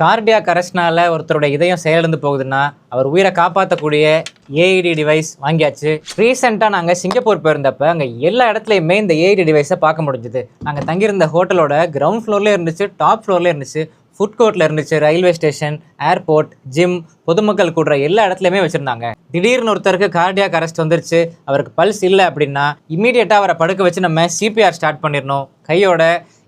Cardiac அரெஸ்ட்னால ஒருத்தருடைய இதயம் செயலிழந்து போகுதுன்னா அவர் உயிரை காப்பாற்றக்கூடிய ஏஐடி டிவைஸ் வாங்கியாச்சு. ரீசெண்டாக நாங்கள் சிங்கப்பூர் போயிருந்தப்ப அங்கே எல்லா இடத்துலையுமே இந்த ஏஐடி டிவைஸை பார்க்க முடிஞ்சுது. நாங்கள் தங்கியிருந்த ஹோட்டலோட கிரவுண்ட் ஃப்ளோர்லேயே இருந்துச்சு, டாப் ஃப்ளோர்லேயே இருந்துச்சு, ஃபுட் கோர்ட்டில் இருந்துச்சு, ரயில்வே ஸ்டேஷன், ஏர்போர்ட், ஜிம், பொதுமக்கள் கூடுற எல்லா இடத்துலையுமே வச்சுருந்தாங்க. திடீர்னு ஒருத்தருக்கு கார்டியாக் அரெஸ்ட் வந்துருச்சு, அவருக்கு பல்ஸ் இல்லை அப்படின்னா இமீடியட்டாக அவரை படுக்க வச்சு நம்ம சிபிஆர் ஸ்டார்ட் பண்ணிடணும். கையோட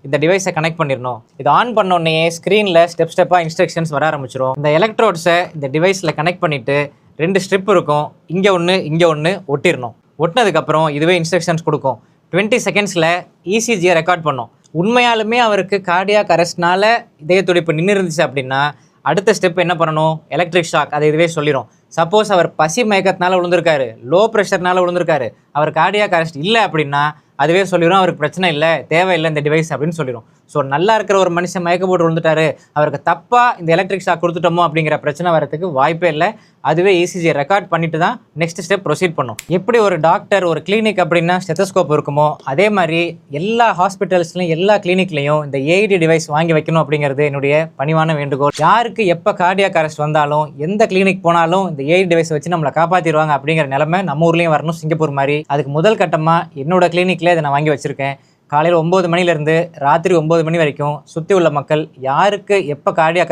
இந்த டிவைஸை கனெக்ட் பண்ணிடணும். இது ஆன் பண்ணோடனே ஸ்க்ரீனில் ஸ்டெப்பாக இன்ஸ்ட்ரக்ஷன்ஸ் வர ஆரம்பிச்சிடும். இந்த எலக்ட்ரோட்ஸை இந்த டிவைஸில் கனெக்ட் பண்ணிவிட்டு 2 ஸ்ட்ரிப் இருக்கும், இங்கே ஒன்று ஒட்டிடணும். ஒட்டினதுக்கப்புறம் இதுவே இன்ஸ்ட்ரக்ஷன்ஸ் கொடுக்கும். 20 செகண்ட்ஸில் இசிஜியை ரெக்கார்ட் பண்ணும். உண்மையாலுமே அவருக்கு கார்டியாக் அரெஸ்ட்னால இதய துடிப்பு நின்று இருந்துச்சு அப்படின்னா அடுத்த ஸ்டெப் என்ன பண்ணணும்? Electric shock. அதை இதுவே சொல்லிடும். சப்போஸ் அவர் பசி மயக்கத்தினால விழுந்திருக்காரு, லோ ப்ரெஷர்னால விழுந்திருக்காரு, அவர் கார்டியாக் அரெஸ்ட் இல்லை அப்படின்னா அதுவே சொல்லிடும் அவருக்கு பிரச்சனை இல்லை, தேவையில்லை இந்த டிவைஸ் அப்படின்னு சொல்லிடும். ஸோ நல்லா இருக்கிற ஒரு மனுஷன் மயக்க போட்டு விழுந்துட்டாரு, அவருக்கு தப்பாக இந்த எலக்ட்ரிக் ஷாக் கொடுத்துட்டோமோ அப்படிங்கிற பிரச்சனை வரதுக்கு வாய்ப்பே இல்லை. அதுவே இசிஜியை ரெக்கார்ட் பண்ணிட்டு தான் நெக்ஸ்ட் ஸ்டெப் ப்ரொசீட் பண்ணும். எப்படி ஒரு டாக்டர் ஒரு கிளினிக் அப்படின்னா ஸ்டெத்தஸ்கோப் இருக்குமோ அதே மாதிரி எல்லா ஹாஸ்பிட்டல்ஸ்லையும் எல்லா கிளினிக்லையும் இந்த ஏஐடி டிவைஸ் வாங்கி வைக்கணும் அப்படிங்கிறது என்னுடைய பணிவான வேண்டுகோள். யாருக்கு எப்போ கார்டியாக் அரெஸ்ட் வந்தாலும் எந்த கிளினிக் போனாலும் இந்த ஏஐடி டிவைஸ் வச்சு நம்மளை காப்பாற்றிடுவாங்க அப்படிங்கிற நிலைமை நம்ம ஊர்லேயும் வரணும், சிங்கப்பூர் மாதிரி. அதுக்கு முதல் கட்டமாக என்னோட கிளினிக்லேயே இதை நான் வாங்கி வச்சுருக்கேன். காலையில் 9 மணிலேருந்து ராத்திரி 9 மணி வரைக்கும் சுற்றி உள்ள மக்கள் யாருக்கு எப்போ கார்டியாக்